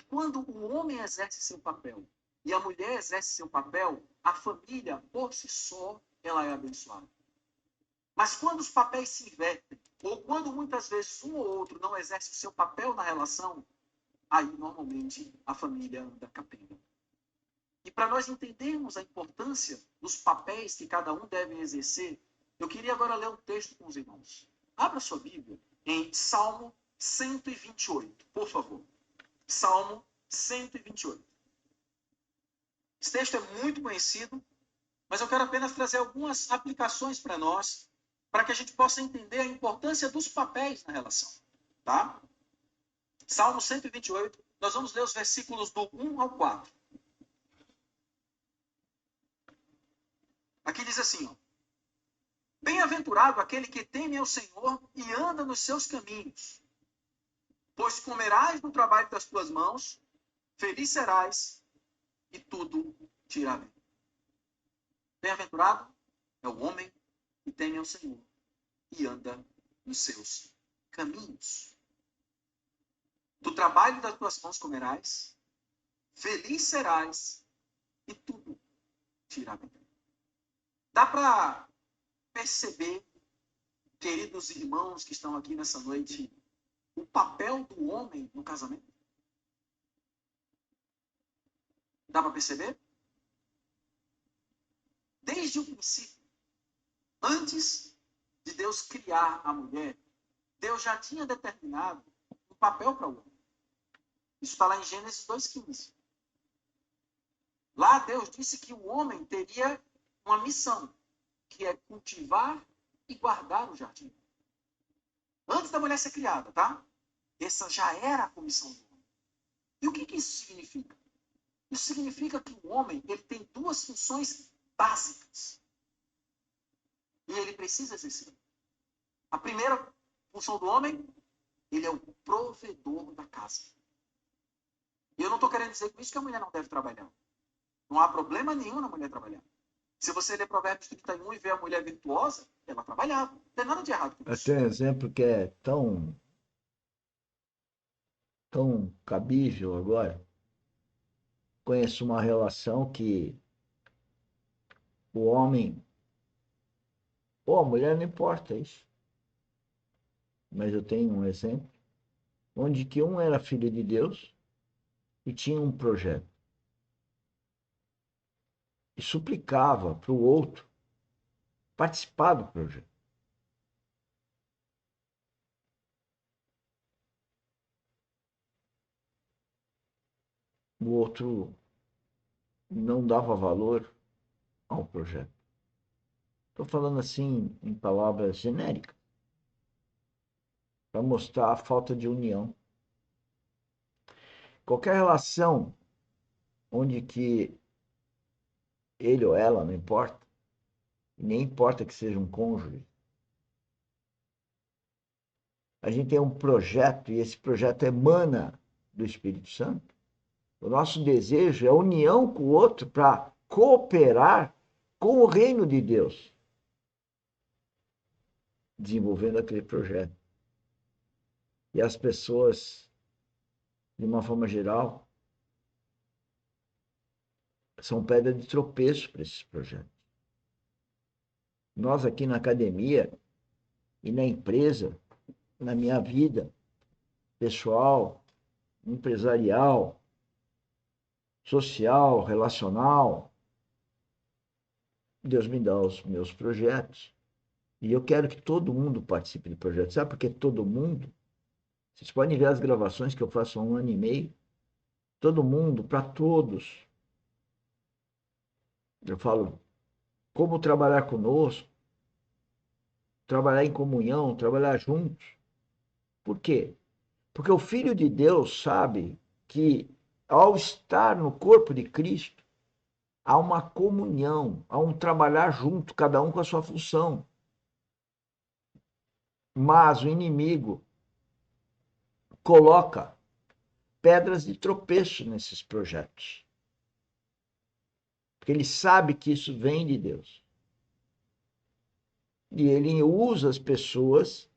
quando o homem exerce seu papel e a mulher exerce seu papel, a família, por si só, ela é abençoada. Mas quando os papéis se invertem, ou quando muitas vezes um ou outro não exerce o seu papel na relação, aí normalmente a família anda capenga. E para nós entendermos a importância dos papéis que cada um deve exercer, eu queria agora ler um texto com os irmãos. Abra sua Bíblia em Salmo 128, por favor. Salmo 128. Esse texto é muito conhecido, mas eu quero apenas trazer algumas aplicações para nós, para que a gente possa entender a importância dos papéis na relação. Tá? Salmo 128, nós vamos ler os versículos do 1 ao 4. Aqui diz assim, ó. Bem-aventurado aquele que teme ao Senhor e anda nos seus caminhos. Pois comerás do trabalho das tuas mãos, feliz serás e tudo te irá bem. Bem-aventurado é o homem que teme ao Senhor e anda nos seus caminhos. Do trabalho das tuas mãos comerás, feliz serás e tudo te irá bem. Dá para perceber, queridos irmãos que estão aqui nessa noite, o papel do homem no casamento? Dá para perceber? Desde o princípio, antes de Deus criar a mulher, Deus já tinha determinado um papel para o homem. Isso está lá em Gênesis 2,15. Lá Deus disse que o homem teria uma missão, que é cultivar e guardar o jardim. Antes da mulher ser criada, tá? Essa já era a comissão do homem. E o que isso significa? Isso significa que o homem ele tem duas funções básicas. E ele precisa exercer. A primeira função do homem, ele é o provedor da casa. E eu não estou querendo dizer com isso que a mulher não deve trabalhar. Não há problema nenhum na mulher trabalhar. Se você ler Provérbios 31 e ver a mulher virtuosa, ela trabalhava. Não tem nada de errado com Eu isso. tenho um exemplo que é tão cabível agora. Conheço uma relação que o homem, ou a mulher, não importa isso. Mas eu tenho um exemplo onde que um era filho de Deus e tinha um projeto. E suplicava para o outro participar do projeto. O outro não dava valor ao projeto. Estou falando assim em palavras genéricas, para mostrar a falta de união. Qualquer relação onde que ele ou ela, não importa, nem importa que seja um cônjuge, a gente tem um projeto e esse projeto emana do Espírito Santo. O nosso desejo é a união com o outro para cooperar com o reino de Deus, desenvolvendo aquele projeto. E as pessoas, de uma forma geral, são pedra de tropeço para esses projetos. Nós aqui na academia e na empresa, na minha vida pessoal, empresarial, social, relacional, Deus me dá os meus projetos. E eu quero que todo mundo participe do projeto. Sabe por que todo mundo? Vocês podem ver as gravações que eu faço há 1 ano e meio. Todo mundo, para todos. Eu falo como trabalhar conosco, trabalhar em comunhão, trabalhar juntos. Por quê? Porque o Filho de Deus sabe que ao estar no corpo de Cristo, há uma comunhão, há um trabalhar junto, cada um com a sua função. Mas o inimigo coloca pedras de tropeço nesses projetos. Porque ele sabe que isso vem de Deus. E ele usa as pessoas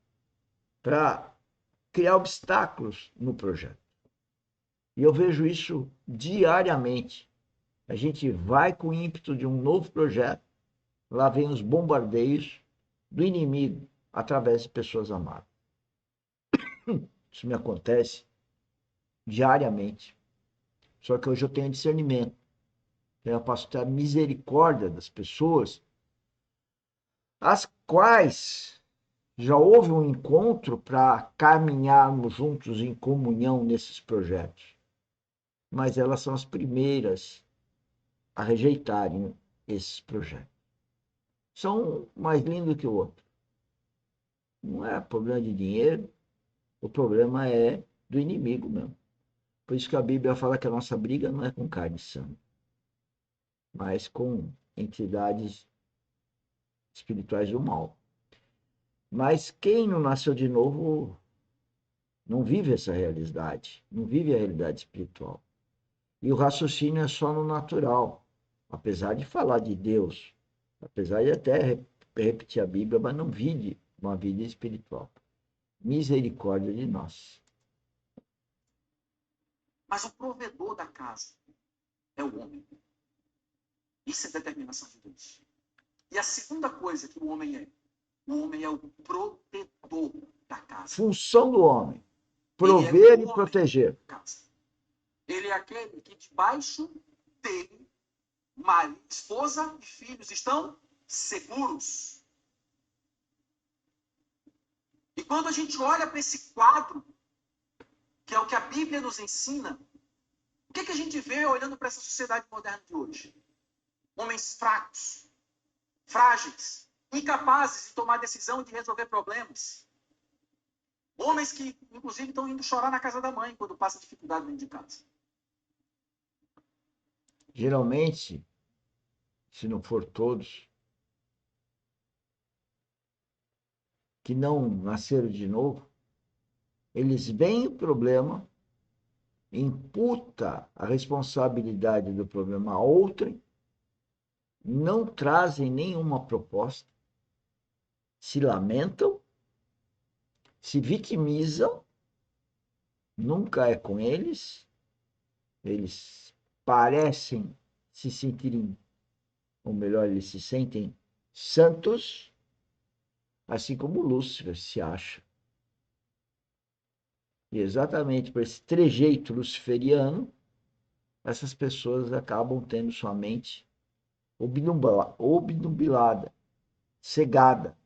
para criar obstáculos no projeto. E eu vejo isso diariamente. A gente vai com o ímpeto de um novo projeto, lá vem os bombardeios do inimigo através de pessoas amadas. Isso me acontece diariamente. Só que hoje eu tenho discernimento. Eu posso ter a misericórdia das pessoas, as quais já houve um encontro para caminharmos juntos em comunhão nesses projetos. Mas elas são as primeiras a rejeitarem esses projetos. São mais lindos que o outro. Não é problema de dinheiro, o problema é do inimigo mesmo. Por isso que a Bíblia fala que a nossa briga não é com carne e sangue, mas com entidades espirituais do mal. Mas quem não nasceu de novo não vive essa realidade, não vive a realidade espiritual. E o raciocínio é só no natural, apesar de falar de Deus, apesar de até repetir a Bíblia, mas não vive uma vida espiritual. Misericórdia de nós. Mas o provedor da casa é o homem. Isso é determinação de Deus. E a segunda coisa que o homem é o protetor da casa. Função do homem: Ele é prover o e homem proteger. da casa. Ele é aquele que debaixo dele, marido, esposa e filhos estão seguros. E quando a gente olha para esse quadro, que é o que a Bíblia nos ensina, o que a gente vê olhando para essa sociedade moderna de hoje? Homens fracos, frágeis, incapazes de tomar decisão e de resolver problemas. Homens que, inclusive, estão indo chorar na casa da mãe quando passa dificuldade dentro de casa. Geralmente, se não for todos, que não nasceram de novo, eles veem o problema, imputa a responsabilidade do problema a outrem, não trazem nenhuma proposta, se lamentam, se vitimizam, nunca é com eles, eles parecem se sentirem, ou melhor, eles se sentem santos, assim como Lúcifer se acha. E exatamente por esse trejeito luciferiano, essas pessoas acabam tendo sua mente obnubilada, cegada.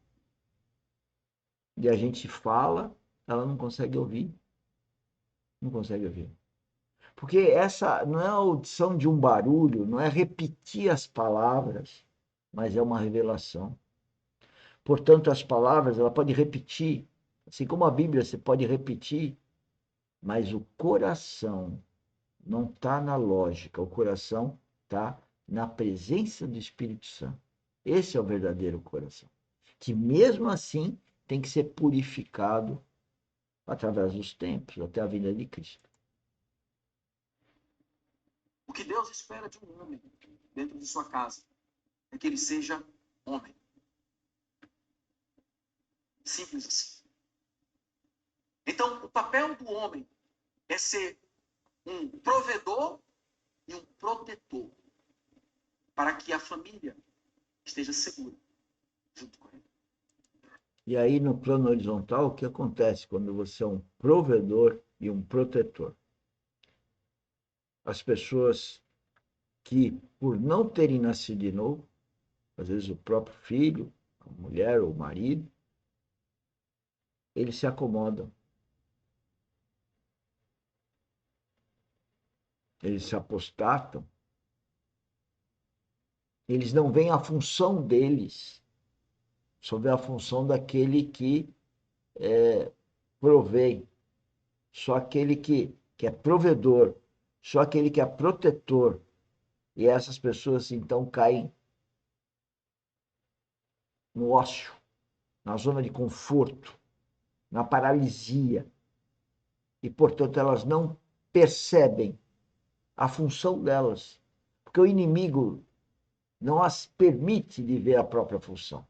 E a gente fala, ela não consegue ouvir. Não consegue ouvir. Porque essa não é a audição de um barulho, não é repetir as palavras, mas é uma revelação. Portanto, as palavras, ela pode repetir, assim como a Bíblia você pode repetir, mas o coração não está na lógica, o coração está na presença do Espírito Santo. Esse é o verdadeiro coração, que mesmo assim tem que ser purificado através dos tempos, até a vinda de Cristo. O que Deus espera de um homem dentro de sua casa é que ele seja homem. Simples assim. Então, o papel do homem é ser um provedor e um protetor para que a família esteja segura junto com ele. E aí, no plano horizontal, o que acontece quando você é um provedor e um protetor? As pessoas que, por não terem nascido de novo, às vezes o próprio filho, a mulher ou o marido, eles se acomodam. Eles se apostatam. Eles não veem a função deles, só vê a função daquele que provém, só aquele que é provedor, só aquele que é protetor. E essas pessoas, então, caem no ócio, na zona de conforto, na paralisia. E, portanto, elas não percebem a função delas, porque o inimigo não as permite de ver a própria função.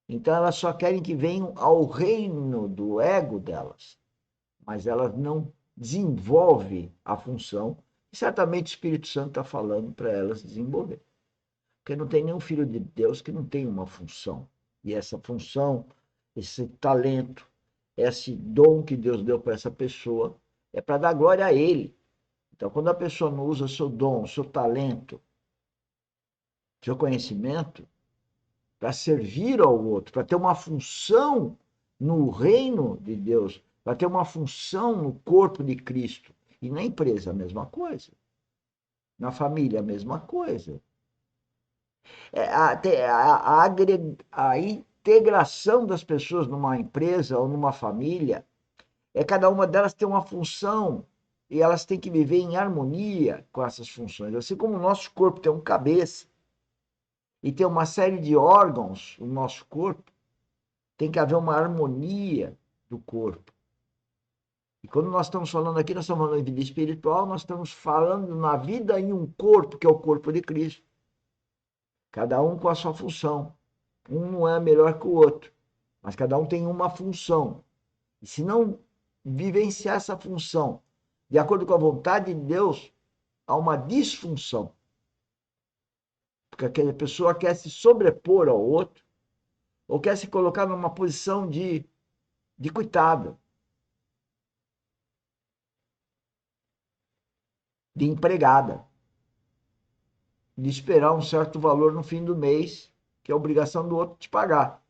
Então, elas só querem que venham ao reino do ego delas, mas elas não desenvolve a função e certamente o Espírito Santo está falando para elas desenvolver. Porque não tem nenhum filho de Deus que não tenha uma função. E essa função, esse talento, esse dom que Deus deu para essa pessoa, é para dar glória a Ele. Então, quando a pessoa não usa seu dom, seu talento, seu conhecimento, para servir ao outro, para ter uma função no reino de Deus, para ter uma função no corpo de Cristo. E na empresa, a mesma coisa. Na família, a mesma coisa. A integração das pessoas numa empresa ou numa família, cada uma delas tem uma função e elas têm que viver em harmonia com essas funções. Assim como o nosso corpo tem um cabeça e tem uma série de órgãos no nosso corpo, tem que haver uma harmonia do corpo. E quando nós estamos falando aqui, nós estamos falando em vida espiritual, nós estamos falando na vida em um corpo, que é o corpo de Cristo. Cada um com a sua função. Um não é melhor que o outro, mas cada um tem uma função. E se não vivenciar essa função de acordo com a vontade de Deus, há uma disfunção. Porque aquela pessoa quer se sobrepor ao outro, ou quer se colocar numa posição de coitado, de empregada, de esperar um certo valor no fim do mês, que é a obrigação do outro te pagar.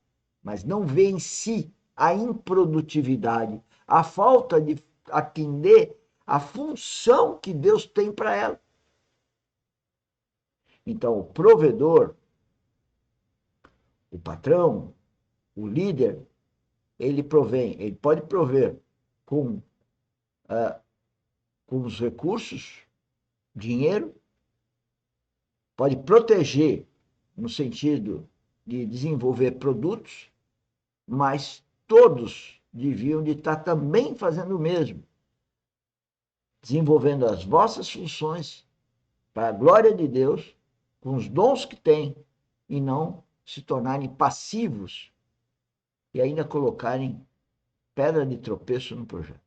Mas não vê em si a improdutividade, a falta de atender a função que Deus tem para ela. Então, o provedor, o patrão, o líder, ele pode prover com os recursos, dinheiro, pode proteger no sentido de desenvolver produtos, mas todos deviam de estar também fazendo o mesmo, desenvolvendo as vossas funções para a glória de Deus, com os dons que têm, e não se tornarem passivos e ainda colocarem pedra de tropeço no projeto.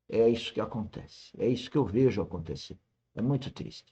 É isso que acontece, é isso que eu vejo acontecer. É muito triste.